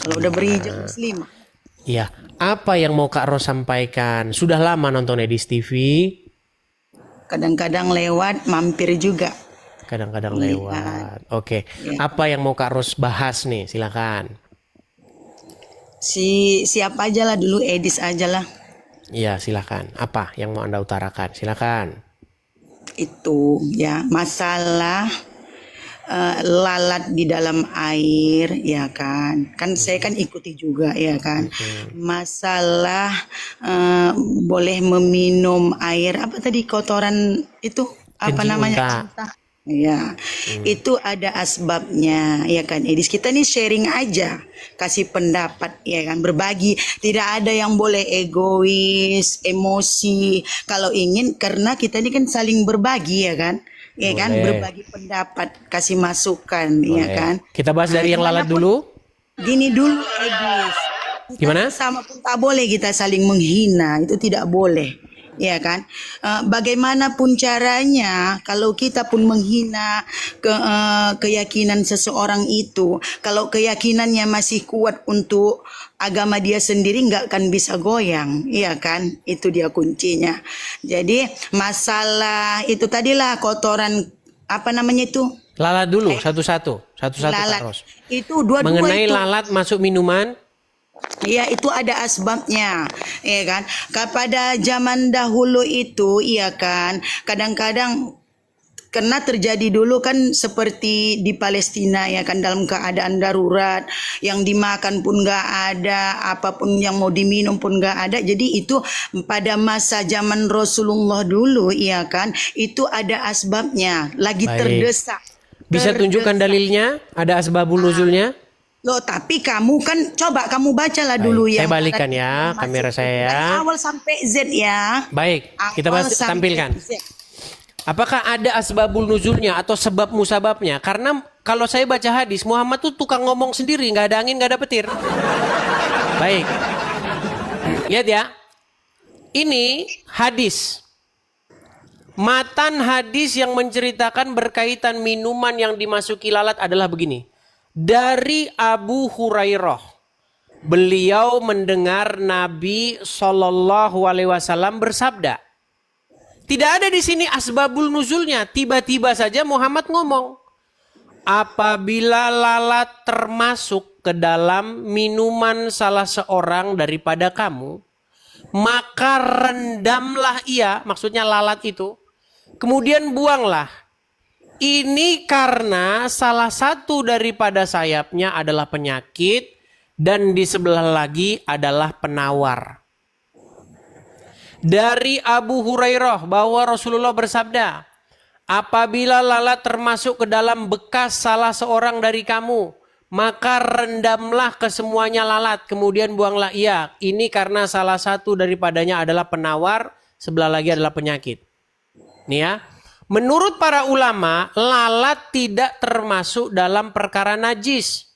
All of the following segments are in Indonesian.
Kalau udah berhijab muslimah. Iya. Apa yang mau Kak Ros sampaikan? Sudah lama nonton Edis TV? Kadang-kadang lewat, mampir juga. Kadang-kadang Lihat. lewat. Oke. Ya. Apa yang mau Kak Ros bahas nih? Silakan. Siapa aja lah dulu, Edis aja lah. Iya, silakan. Apa yang mau Anda utarakan? Silakan. Itu ya masalah lalat di dalam air, ya kan? Kan saya kan ikuti juga, ya kan? Masalah boleh meminum air apa tadi kotoran itu apa Kencing namanya? unta. Cinta. Ya, itu ada asbabnya, ya kan? Edis kita nih sharing aja, kasih pendapat, ya kan? Berbagi, tidak ada yang boleh egois, emosi. Kalau ingin, karena kita ini kan saling berbagi, ya kan? Ya kan, Boleh. berbagi pendapat, kasih masukan, ya Boleh. kan? Kita bahas dari yang lalat Dimanapun- dulu. Gini dulu, Edis. Gimana? Sama pun tak boleh kita saling menghina, itu tidak boleh, ya kan? Bagaimanapun caranya, kalau kita pun menghina keyakinan seseorang itu, kalau keyakinannya masih kuat untuk agama dia sendiri, nggak akan bisa goyang, ya kan? Itu dia kuncinya. Jadi masalah itu tadilah kotoran apa namanya itu? Lalat dulu, satu-satu. Satu-satu Kak Lalat. Ros. Itu dua-dua Mengenai itu. lalat masuk minuman. Iya, itu ada asbabnya, ya kan? Pada zaman dahulu itu, iya kan, kadang-kadang karena terjadi dulu kan seperti di Palestina, ya kan, dalam keadaan darurat, yang dimakan pun nggak ada, apapun yang mau diminum pun nggak ada. Jadi itu pada masa zaman Rasulullah dulu, iya kan, itu ada asbabnya, lagi Baik. terdesak. Bisa tunjukkan dalilnya? Ada asbabul nuzulnya? Loh, tapi kamu kan coba kamu bacalah dulu Baik, yang saya balikan tadi ya masih kamera saya ya. dari awal sampai Z ya. Baik, kita Awal bahas, sampai tampilkan. Z. Apakah ada asbabul nuzulnya atau sebab musababnya? Karena kalau saya baca hadis, Muhammad tuh tukang ngomong sendiri, nggak ada angin, nggak ada petir. Baik, lihat ya. Ini hadis. Matan hadis yang menceritakan berkaitan minuman yang dimasuki lalat adalah begini. Dari Abu Hurairah, beliau mendengar Nabi Shallallahu Alaihi Wasallam bersabda. Tidak ada di sini asbabul nuzulnya. Tiba-tiba saja Muhammad ngomong, apabila lalat termasuk ke dalam minuman salah seorang daripada kamu, maka rendamlah ia, maksudnya lalat itu, kemudian buanglah. Ini karena salah satu daripada sayapnya adalah penyakit dan di sebelah lagi adalah penawar. Dari Abu Hurairah bahwa Rasulullah bersabda, apabila lalat termasuk ke dalam bekas salah seorang dari kamu, maka rendamlah kesemuanya lalat, kemudian buanglah ia. Ini karena salah satu daripadanya adalah penawar, sebelah lagi adalah penyakit. Nih ya. Menurut para ulama, lalat tidak termasuk dalam perkara najis.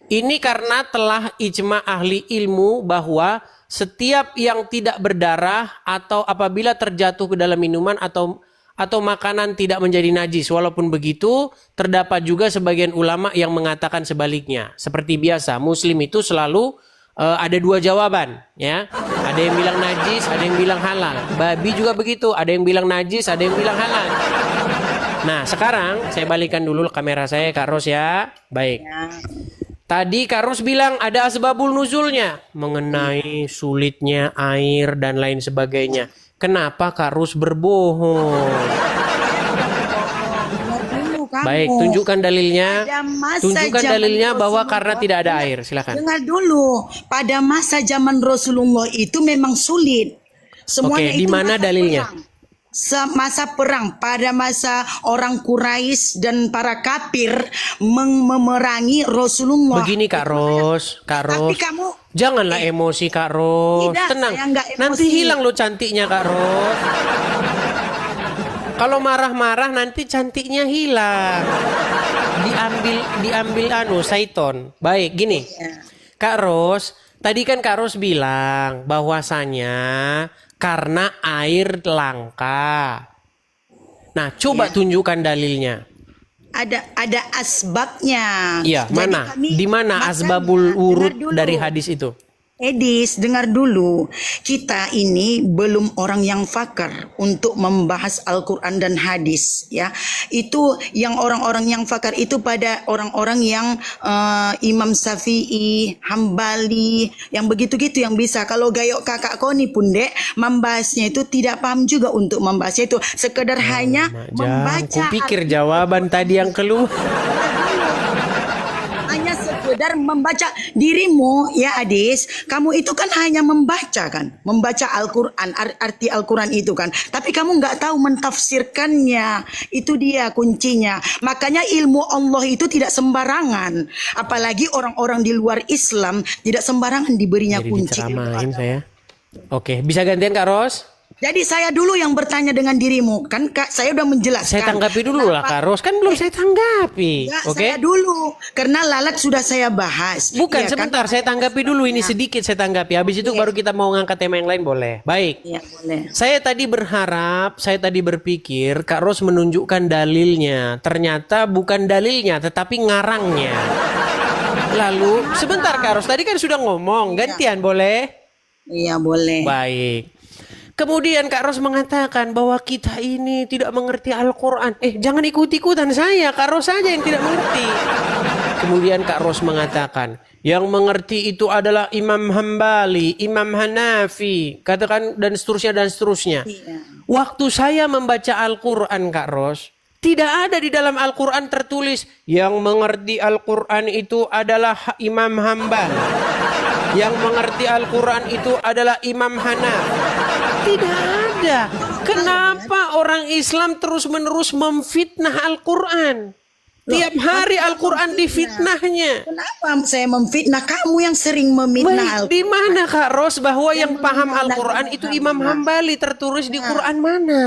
Ini karena telah ijma ahli ilmu bahwa setiap yang tidak berdarah atau apabila terjatuh ke dalam minuman atau makanan tidak menjadi najis. Walaupun begitu, terdapat juga sebagian ulama yang mengatakan sebaliknya. Seperti biasa, Muslim itu selalu ada dua jawaban, ya. Ada yang bilang najis, ada yang bilang halal. Babi juga begitu, ada yang bilang najis, ada yang bilang halal. Nah, sekarang saya balikan dulu kamera saya, Kak Ros ya. Baik. Tadi Kak Ros bilang ada asbabul nuzulnya mengenai sulitnya air dan lain sebagainya. Kenapa Kak Ros berbohong? Dulu kamu. Baik, tunjukkan dalilnya. Pada masa Tunjukkan zaman dalilnya bahwa Rasulullah, karena tidak ada air. Silakan. Dengar dulu, pada masa zaman Rasulullah itu memang sulit. Semuanya Oke, di itu mana masa dalilnya? perang. Masa perang, pada masa orang Quraisy dan para kafir memerangi Rasulullah. Begini Kak Ros, Kak Tapi Ros. kamu Janganlah emosi Kak Ros. Tidak, Tenang. saya nggak emosi. Nanti hilang lo cantiknya Kak Ros. Kalau marah-marah nanti cantiknya hilang. Diambil Saiton. Baik, gini. Kak Ros, tadi kan Kak Ros bilang bahwasanya karena air langka. Nah, coba tunjukkan dalilnya. ada asbabnya. Iya, Jadi mana? kami Di mana makanya, asbabul dengar wurud dulu. dari hadis itu? Edis, dengar dulu. Kita ini belum orang yang fakar untuk membahas Al-Quran dan hadis. Ya, itu yang orang-orang yang fakar itu pada orang-orang yang Imam Syafi'i, Hambali, yang begitu-gitu yang bisa. Kalau gayok kakak Koni pun dek membahasnya itu tidak paham juga untuk membahasnya itu. Sekedar hanya Mak Jang, membaca kupikir jawaban tadi yang keluar. hanya sekedar membaca dirimu ya Adis, kamu itu kan hanya membaca kan, membaca Al-Quran, arti Al-Quran itu kan, tapi kamu nggak tahu mentafsirkannya. Itu dia kuncinya. Makanya ilmu Allah itu tidak sembarangan, apalagi orang-orang di luar Islam tidak sembarangan diberinya Jadi kunci ilmu diceramain agama. saya. Oke, bisa gantian Kak Ros? Jadi saya dulu yang bertanya dengan dirimu kan, Kak, saya udah menjelaskan. Saya tanggapi dulu lah Kak Ros, kan belum saya tanggapi. Ya, Oke? saya dulu karena lalat sudah saya bahas. Bukan, Iya kan? sebentar, saya tanggapi dulu ini sedikit saya tanggapi. Habis itu baru kita mau ngangkat tema yang lain, boleh? Baik. Iya boleh. Saya tadi berpikir Kak Ros menunjukkan dalilnya. Ternyata bukan dalilnya, tetapi ngarangnya. Lalu, sebentar Kak Ros, tadi kan sudah ngomong, gantian boleh? Iya boleh. Baik. Kemudian Kak Ros mengatakan bahwa kita ini tidak mengerti Al-Quran. Jangan ikut-ikutan saya, Kak Ros saja yang tidak mengerti. Kemudian Kak Ros mengatakan, yang mengerti itu adalah Imam Hambali, Imam Hanafi, katakan dan seterusnya dan seterusnya. Iya. Waktu saya membaca Al-Quran Kak Ros, tidak ada di dalam Al-Quran tertulis yang mengerti Al-Quran itu adalah Imam Hambali. Yang mengerti Al-Quran itu adalah Imam Hanafi. Tidak ada. Kenapa orang Islam terus-menerus memfitnah Al-Quran? Tiap hari Al-Quran difitnahnya. Kenapa saya memfitnah kamu yang sering memfitnah Baik, di mana Kak Ros bahwa yang paham Al-Quran itu Imam Hambali, tertulis di Quran mana?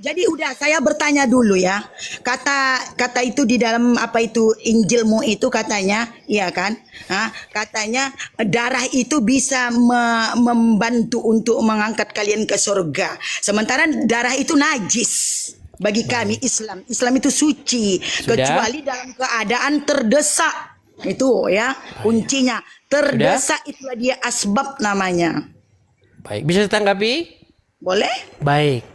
Jadi udah saya bertanya dulu ya. Kata itu di dalam apa itu Injilmu itu katanya, iya kan? Katanya darah itu bisa membantu untuk mengangkat kalian ke surga. Sementara darah itu najis. Bagi kami Islam itu suci. Sudah? Kecuali dalam keadaan terdesak. Itu ya kuncinya. Terdesak itulah dia asbab namanya. Baik, bisa ditanggapi? Boleh? Baik.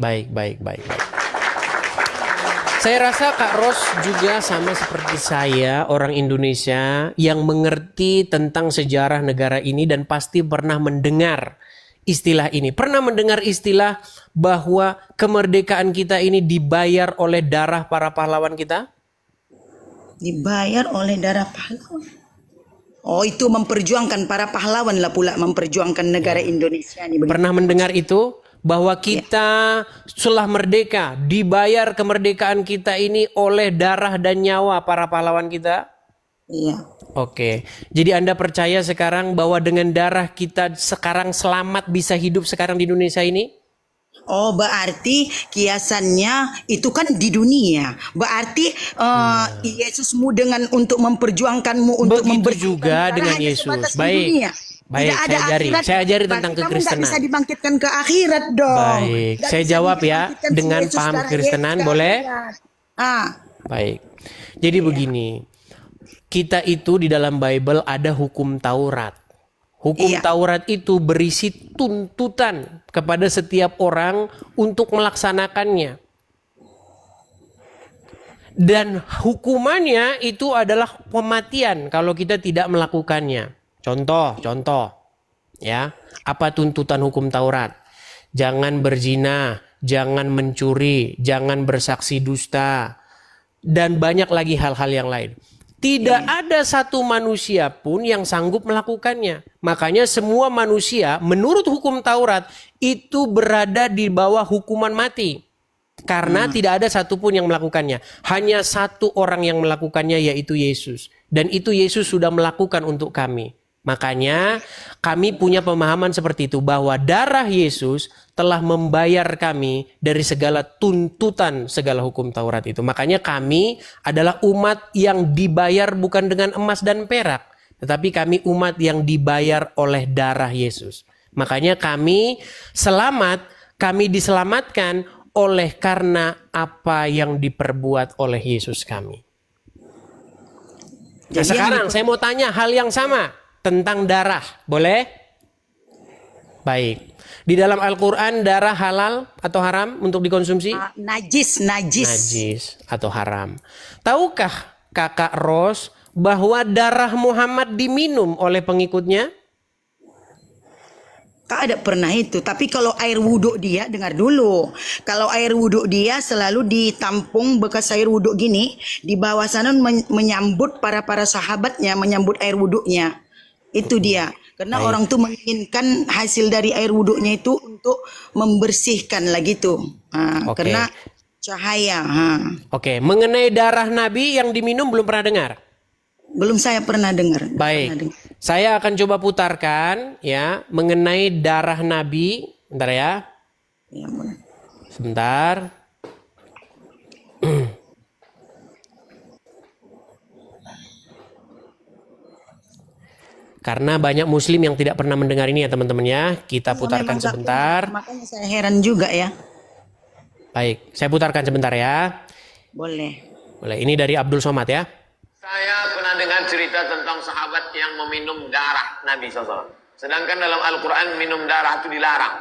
Saya rasa Kak Ros juga sama seperti saya, orang Indonesia yang mengerti tentang sejarah negara ini dan pasti pernah mendengar istilah ini. Pernah mendengar istilah bahwa kemerdekaan kita ini dibayar oleh darah para pahlawan kita? Dibayar oleh darah pahlawan. Oh, itu memperjuangkan para pahlawan lah pula memperjuangkan negara Indonesia ini. Pernah mendengar itu? Bahwa kita setelah merdeka, dibayar kemerdekaan kita ini oleh darah dan nyawa para pahlawan kita? Iya. Oke, jadi Anda percaya sekarang bahwa dengan darah kita sekarang selamat bisa hidup sekarang di Indonesia ini? Oh, berarti kiasannya itu kan di dunia. Berarti Yesusmu dengan untuk memperjuangkanmu untuk Begitu membersihkan juga darah dengan hanya Yesus. sebatas di Baik. dunia. Baik, Tidak ada akhirat. saya ajari tentang Berarti kamu kekristenan. nggak bisa dibangkitkan ke akhirat dong. Baik, Nggak saya bisa jawab ya dibangkitkan si dengan Yesus paham darah kekristenan, Yesus ke boleh? akhirat. Baik. Jadi begini, kita itu di dalam Bible ada hukum Taurat. Hukum Iya. Taurat itu berisi tuntutan kepada setiap orang untuk melaksanakannya. Dan hukumannya itu adalah pematian kalau kita tidak melakukannya. Contoh, ya. Apa tuntutan hukum Taurat? Jangan berzina, jangan mencuri, jangan bersaksi dusta, dan banyak lagi hal-hal yang lain. Tidak ada satu manusia pun yang sanggup melakukannya. Makanya semua manusia menurut hukum Taurat itu berada di bawah hukuman mati. Karena tidak ada satupun yang melakukannya. Hanya satu orang yang melakukannya yaitu Yesus. Dan itu Yesus sudah melakukan untuk kami. Makanya kami punya pemahaman seperti itu bahwa darah Yesus telah membayar kami dari segala tuntutan segala hukum Taurat itu. Makanya kami adalah umat yang dibayar bukan dengan emas dan perak, tetapi kami umat yang dibayar oleh darah Yesus. Makanya kami diselamatkan oleh karena apa yang diperbuat oleh Yesus kami. Nah, Jadi sekarang saya mau tanya hal yang sama tentang darah. Boleh? Baik. Di dalam Al-Quran darah halal atau haram untuk dikonsumsi? najis. Najis atau haram. Tahukah Kakak Ros bahwa darah Muhammad diminum oleh pengikutnya? Kak ada pernah itu, tapi kalau air wudhu dia, dengar dulu. Kalau air wudhu dia selalu ditampung bekas air wudhu gini, di bawah sana menyambut para sahabatnya, menyambut air wudhunya. Itu dia. Karena Baik. orang tuh menginginkan hasil dari air wudhunya itu untuk membersihkan lah gitu. Oke. Karena cahaya. Oke, mengenai darah Nabi yang diminum belum pernah dengar? Belum saya pernah dengar. Baik, saya akan coba putarkan ya mengenai darah Nabi. Bentar ya, Ya, boleh. sebentar. Karena banyak Muslim yang tidak pernah mendengar ini ya teman-teman ya. Kita putarkan Memang tak sebentar. pernah, makanya saya heran juga ya. Baik, saya putarkan sebentar ya. Boleh. Boleh, ini dari Abdul Somad ya. Saya pernah dengar cerita tentang sahabat yang meminum darah Nabi SAW. Sedangkan dalam Al-Quran minum darah itu dilarang.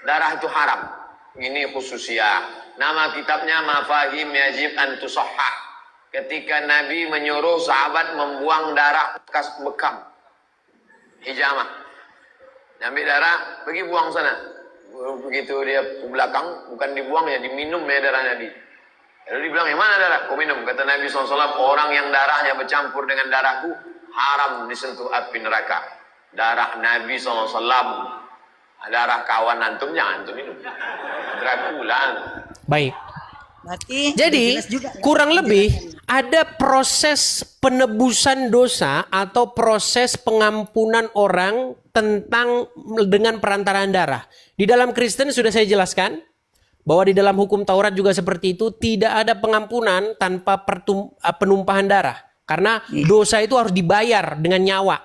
Darah itu haram. Ini khususnya. Nama kitabnya Mafahim Yajib an Tusahhah. Ketika Nabi menyuruh sahabat membuang darah bekas bekam. Hijamah. Ambil darah, pergi buang sana. Begitu dia ke belakang, bukan dibuang ya, diminum ya darah Nabi. Lalu dibilang, yang mana darah? Kau minum. Kata Nabi SAW, orang yang darahnya bercampur dengan darahku, haram disentuh api neraka. Darah Nabi SAW, darah kawan antum, jangan antum minum. Dracula. Baik. Berarti Jadi jelas juga, ya. kurang lebih ada proses penebusan dosa atau proses pengampunan orang tentang dengan perantaraan darah. Di dalam Kristen sudah saya jelaskan bahwa di dalam hukum Taurat juga seperti itu, tidak ada pengampunan tanpa penumpahan darah. Karena dosa itu harus dibayar dengan nyawa.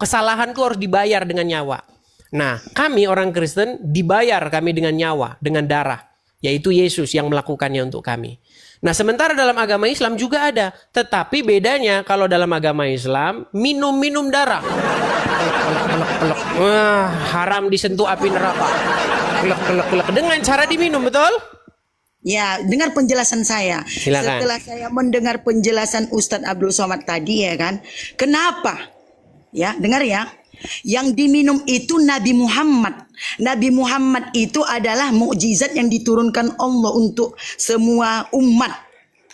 Kesalahan itu harus dibayar dengan nyawa. Nah, kami orang Kristen dibayar kami dengan nyawa, dengan darah. Yaitu Yesus yang melakukannya untuk kami. Nah, sementara dalam agama Islam juga ada. Tetapi bedanya kalau dalam agama Islam, minum-minum darah. Pelek. Wah, haram disentuh api neraka. Pelek. Dengan cara diminum, betul? Ya, dengar penjelasan saya. Silakan. Setelah saya mendengar penjelasan Ustadz Abdul Somad tadi ya kan, kenapa? Ya, dengar ya. Yang diminum itu Nabi Muhammad. Nabi Muhammad itu adalah mukjizat yang diturunkan Allah untuk semua umat.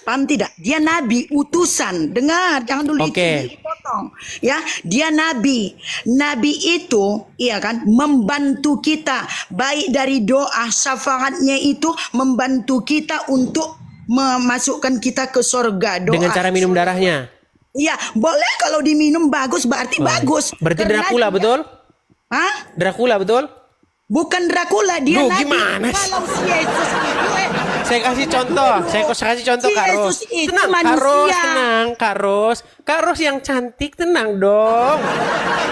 Paham tidak? Dia nabi utusan. Dengar, jangan dulu dipotong. Ya, dia nabi. Nabi itu, iya kan, membantu kita baik dari doa syafaatnya itu membantu kita untuk memasukkan kita ke surga. Doa. Dengan cara minum darahnya. Iya, boleh kalau diminum bagus berarti bagus. Berarti Karena Dracula dia- betul? Hah? Dracula betul? Bukan Dracula, dia Loh, nabi. gimana sih? Kalau si Yesus itu Saya kasih contoh, Si Kak Ros. Yesus itu Tenang, Kak manusia. Ros, tenang, Kak Ros. Kak Ros yang cantik, tenang dong.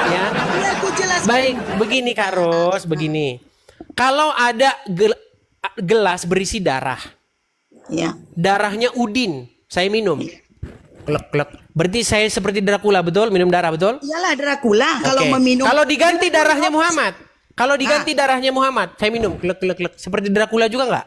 Ya. Biar ku jelaskan. Baik, begini Kak Ros, begini. Kalau ada gelas berisi darah, Ya. darahnya Udin, saya minum. Klek. Berarti saya seperti Dracula, betul? Minum darah, betul? Iyalah Dracula kalau Oke. meminum. Kalau diganti darahnya Muhammad, darahnya Muhammad, saya minum. Klek. Seperti Dracula juga nggak?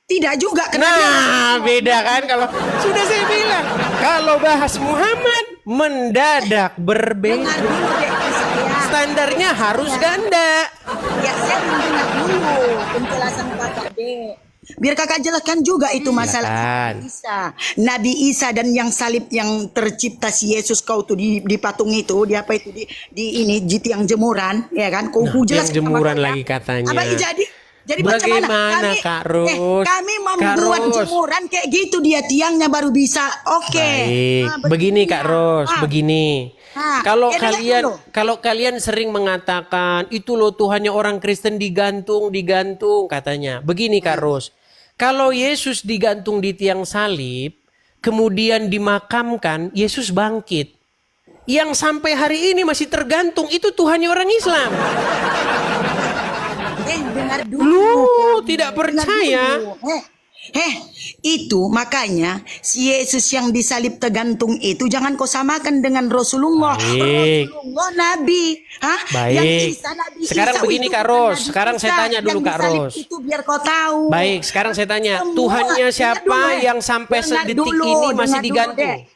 Tidak juga karena dia Nah, beda kan kalau sudah saya bilang. Kalau bahas Muhammad mendadak berbeda. dengar dulu deh saya. Standarnya harus ganda. Ya, saya mendengar dulu penjelasan kakak deh. Biar kakak jelaskan juga itu masalah Silakan. Nabi Isa. Nabi Isa dan yang salib yang tercipta si Yesus kau tuh di patung itu, di apa itu di ini di tiang jemuran, ya kan? Kau ku tiang jelaskan sama jemuran kakak. lagi katanya. Apa jadi macam mana? Bagaimana, Kak Ros? Kami membuat Kak Ros. jemuran kayak gitu dia tiangnya baru bisa. Oke. Baik, Ah, begini Kak begini. Ros, Ah. begini. Ah, Kalau ya, dengar kalian dulu. kalau kalian sering mengatakan itu loh Tuhannya orang Kristen digantung katanya. Begini Kak Ros. Kalau Yesus digantung di tiang salib, kemudian dimakamkan, Yesus bangkit. Yang sampai hari ini masih tergantung itu Tuhannya orang Islam. Dengar dulu. Lu tidak Dengar percaya? dulu. Itu makanya si Yesus yang disalib tergantung itu jangan kau samakan dengan Rasulullah. Baik. Rasulullah Nabi. Baik. Yang Isa, Nabi Sekarang Isa begini, itu Kak bukan Ros. Nabi Sekarang saya Isa. tanya dulu, Yang Kak disalib Ros. Itu biar kau tahu. Baik, sekarang saya tanya, Semua, Tuhannya dengar siapa dulu, yang sampai dengar sedetik dulu, ini masih dengar dulu, digantung?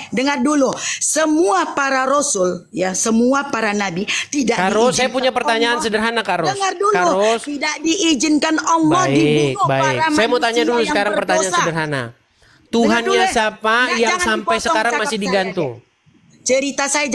Dengar dulu. Semua para rasul, ya, semua para nabi tidak Kak Ros, saya diizinkan punya pertanyaan Allah. sederhana, Kak Ros. Dengar dulu. Kak Ros. Tidak diizinkan Allah Baik, dibunuh baik. para Saya mau tanya manusia dulu yang sekarang pertanyaan berdosa. sederhana. Dengar Tuhannya dulu, siapa Nggak, yang jangan sampai dipotong sekarang cakap masih saya, digantung? Cerita saya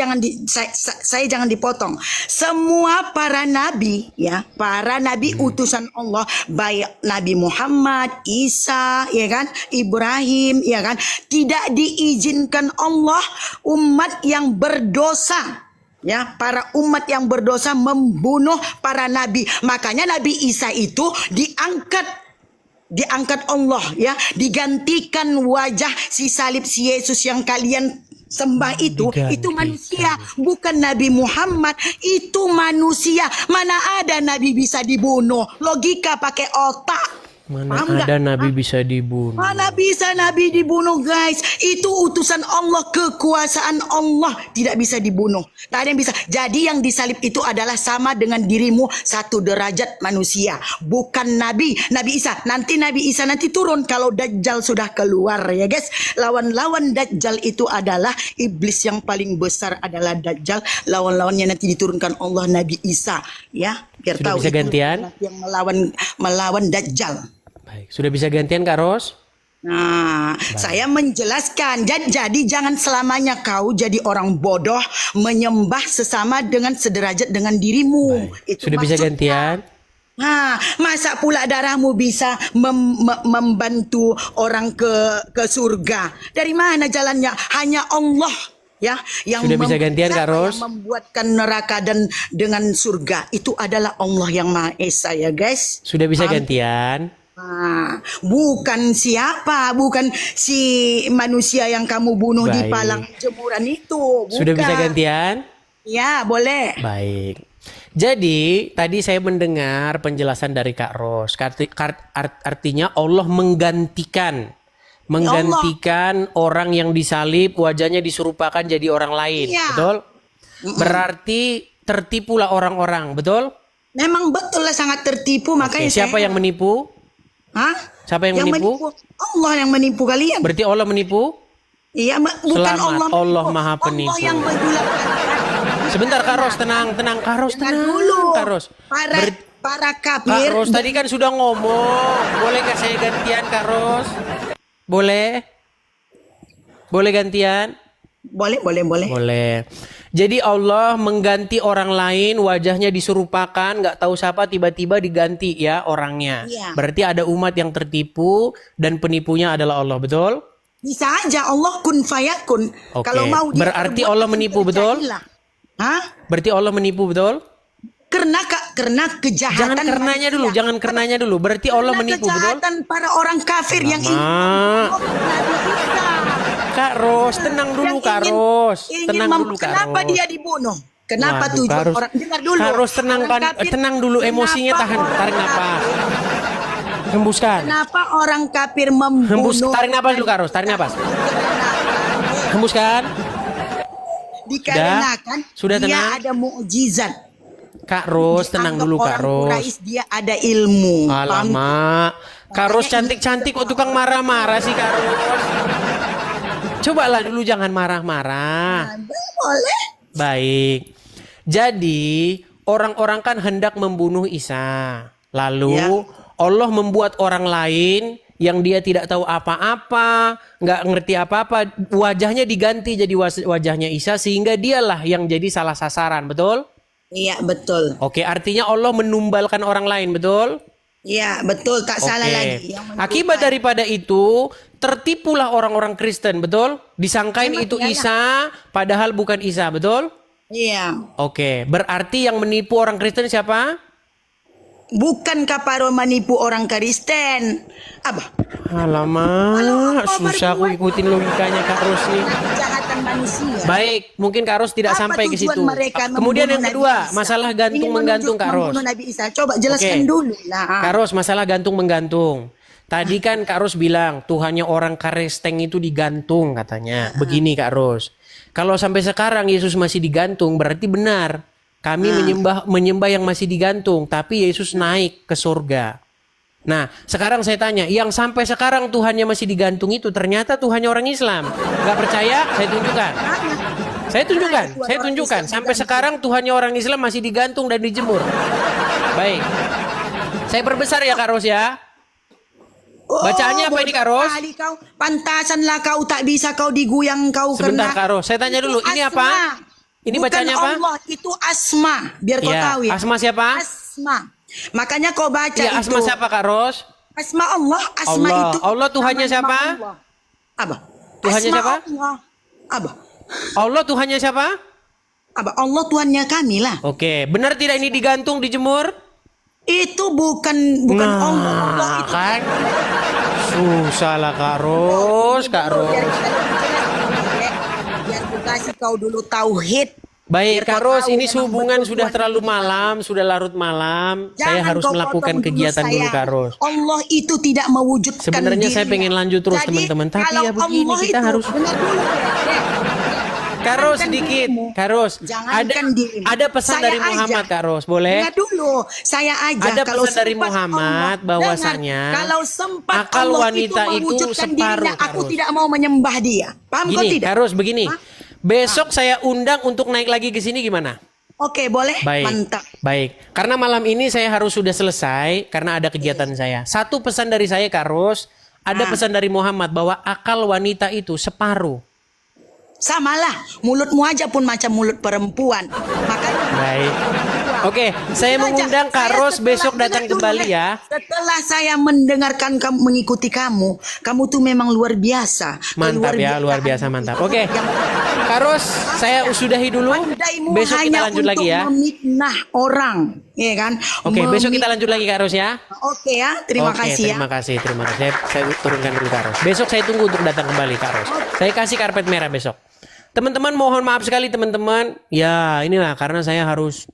saya jangan dipotong. Semua para nabi, ya, para nabi utusan Allah, baik Nabi Muhammad, Isa, ya kan, Ibrahim, ya kan, tidak diizinkan Allah umat yang berdosa, ya, para umat yang berdosa membunuh para nabi. Makanya Nabi Isa itu diangkat Allah, ya, digantikan wajah si salib si Yesus yang kalian sembah itu manusia, bukan Nabi Muhammad, itu manusia. Mana ada nabi bisa dibunuh? Logika pakai otak. Mana Paham ada nggak? nabi bisa dibunuh? Mana bisa nabi dibunuh, guys? Itu utusan Allah, kekuasaan Allah, tidak bisa dibunuh. Tak ada yang bisa. Jadi yang disalib itu adalah sama dengan dirimu, satu derajat manusia, bukan nabi. Nabi Isa nanti turun kalau Dajjal sudah keluar, ya guys. Lawan-lawan Dajjal itu adalah iblis yang paling besar adalah Dajjal. Lawan-lawannya nanti diturunkan Allah Nabi Isa, ya. Biar Sudah tahu bisa itu gantian? yang melawan Dajjal. Baik, sudah bisa gantian, Kak Ros? Nah, saya menjelaskan. Jadi jangan selamanya kau jadi orang bodoh menyembah sesama dengan sederajat dengan dirimu. Itu Sudah bisa maksudnya. gantian? Masa pula darahmu bisa membantu orang ke surga? Dari mana jalannya? Hanya Allah, ya, yang Sudah bisa gantian, Kak siapa Ros? yang membuatkan neraka dan dengan surga itu adalah Allah yang Maha Esa, ya guys. Sudah bisa Paham? gantian? Bukan si manusia yang kamu bunuh di Baik. palang jemuran itu. Bukan. Sudah bisa gantian? Ya, boleh. Baik. Jadi tadi saya mendengar penjelasan dari Kak Ros. Artinya Allah menggantikan orang yang disalib, wajahnya diserupakan jadi orang lain. Iya. Betul? Berarti tertipulah orang-orang, betul? Memang betul lah, sangat tertipu. Makanya Siapa yang menipu? Siapa yang menipu? Allah yang menipu kalian. Berarti Allah menipu? Iya, bukan Selamat, Allah menipu. Allah Maha Penipu. Allah yang menggulapkan. Sebentar, Kak Ros, tenang, Kak Ros, Dengar tenang. dulu. Kak Ros. Para Kak kafir. Ros tadi kan sudah ngomong. Bolehkah saya gantian, Kak Ros? Boleh? Boleh gantian? Boleh. Boleh. Jadi Allah mengganti orang lain, wajahnya diserupakan, nggak tahu siapa, tiba-tiba diganti ya orangnya. Iya. Berarti ada umat yang tertipu dan penipunya adalah Allah, betul? Bisa aja Allah kun fayakun. Oke. Kalau mau dia Berarti berbuat, Allah menipu, betul? terjadilah. Berarti Allah menipu, betul? Karena kejahatan. Jangan karenanya dulu. Berarti Allah menipu, betul? Kejahatan para orang kafir yang ingin membunuh Nabi Isa. Kak Ros, tenang dulu, Yang Kak ingin- Ros. ingin Tenang dulu, Kak Kenapa Ros. dia dibunuh? Kenapa Waduh, tujuan Kak Ros. orang? Dengar dulu. Kak Ros, Orang kafir- tenang dulu, emosinya Kenapa tahan, orang tarik nafas. Hembuskan. Kenapa orang kafir membunuh? Tarik nafas dulu, Kak Ros, tarik nafas. Hembuskan. Dikarenakan Sudah dia tenang? ada mukjizat. Kak Ros, tenang Dianggap dulu, Kak orang Ros. Quraisy dia ada ilmu. Paham? Alamak. Kak Ros cantik-cantik kok tukang marah-marah sih, Kak Ros. Cobalah dulu jangan marah-marah. Boleh. Baik. Jadi, orang-orang kan hendak membunuh Isa. Lalu Ya. Allah membuat orang lain yang dia tidak tahu apa-apa, nggak ngerti apa-apa, wajahnya diganti jadi wajahnya Isa sehingga dialah yang jadi salah sasaran, betul? Iya, betul. Oke, artinya Allah menumbalkan orang lain, betul? Iya, betul. Tak salah Oke. lagi. Yang menunjukkan- Akibat daripada itu, tertipulah orang-orang Kristen, betul? Disangkain Memang itu iyalah. Isa, padahal bukan Isa, betul? Iya. Oke, berarti yang menipu orang Kristen siapa? Bukankah para menipu orang Kristen? Abah, Alamak, Kalau susah aku berbuat- ikutin logikanya Kak Ros nih. kejahatan manusia. Baik, mungkin Kak Ros tidak Apa sampai ke tujuan situ. mereka Kemudian membunuh yang Nabi kedua, Isa? masalah Ingin gantung-menggantung Kak Ros. membunuh Nabi Isa. Coba jelaskan Oke. dulu lah. Kak Ros, masalah gantung-menggantung. Tadi kan Kak Ros bilang Tuhannya orang Karesteng itu digantung katanya. Begini Kak Ros. Kalau sampai sekarang Yesus masih digantung berarti benar. Kami menyembah yang masih digantung, tapi Yesus naik ke surga. Nah, sekarang saya tanya, yang sampai sekarang Tuhannya masih digantung itu ternyata Tuhannya orang Islam. Gak percaya? Saya tunjukkan. Saya tunjukkan. Sampai sekarang Tuhannya orang Islam masih digantung dan dijemur. Baik. Saya perbesar ya Kak Ros ya. Bacaannya apa ini Kak Ros? Kau, pantasanlah kau tak bisa kau diguyang kau Sebentar kena. Kak Ros, saya tanya dulu, ini Asma. apa? Ini Bukan bacanya apa? Allah, itu Asma. Biar kau Ya, tahu ya. Asma siapa? Asma. Makanya kau baca Iya, itu. Asma siapa Kak Ros? Asma Allah. Asma Allah. itu. Allah Tuhannya nama-nama siapa? Allah. Apa? Tuhannya Asma siapa? Allah. Apa? Allah Tuhannya siapa? Apa? Allah Tuhannya kami lah. Oke, benar tidak ini digantung, dijemur? Itu bukan Allah. Allah Nah, itu kan? Susah lah Kak Ros, Kak Ros. Biar ku kasih kau dulu tauhid. Baik, Biar Kak kau Ros, tahu ini memang sehubungan betul sudah Tuhan terlalu itu malam, sudah larut malam. Saya Jangan harus kau melakukan potong kegiatan dulu, sayang. Kak Ros. Allah itu tidak mewujudkan Sebenarnya saya dirinya. pengen lanjut terus, Jadi, teman-teman. Tapi kalau ya begini, Allah kita itu, harus... dengar dulu, Dek. Kak Ros Jangankan sedikit, dirimu. Kak Ros. Jangankan dirimu. Ada pesan Saya dari aja. Muhammad, Kak Ros, boleh? Dengar dulu, saya aja. Ada kalau pesan dari sempat Muhammad Allah, bahwasanya dengar, kalau sempat akal Allah wanita itu mewujudkan separuh, dirinya, Kak aku Ros. tidak mau menyembah dia. Paham kau Gini, tidak? Kak Ros, begini. Hah? Besok saya undang untuk naik lagi ke sini gimana? Oke, boleh. Baik, Mantap. baik. Karena malam ini saya harus sudah selesai karena ada kegiatan saya. Satu pesan dari saya, Kak Ros, ada pesan dari Muhammad bahwa akal wanita itu separuh. Samalah, mulutmu aja pun macam mulut perempuan. Makanya Baik. Oke, saya mengundang Kak Saya Ros setelah- besok datang dengar dulu, kembali ya. Setelah saya mendengarkan kamu mengikuti kamu tuh memang luar biasa. Mantap ya, luar biasa mantap. Oke, Kak Ros, saya sudahi dulu. Pandaimu Besok kita hanya lanjut lagi ya. untuk memiknah orang, ya kan? Oke, besok kita lanjut lagi Kak Ros ya. Oke ya, terima Oke, kasih ya. terima kasih, terima kasih. Saya turunkan dulu Kak Ros. Besok saya tunggu untuk datang kembali Kak Ros. Saya kasih karpet merah besok. Teman-teman mohon maaf sekali teman-teman. Ya inilah karena saya harus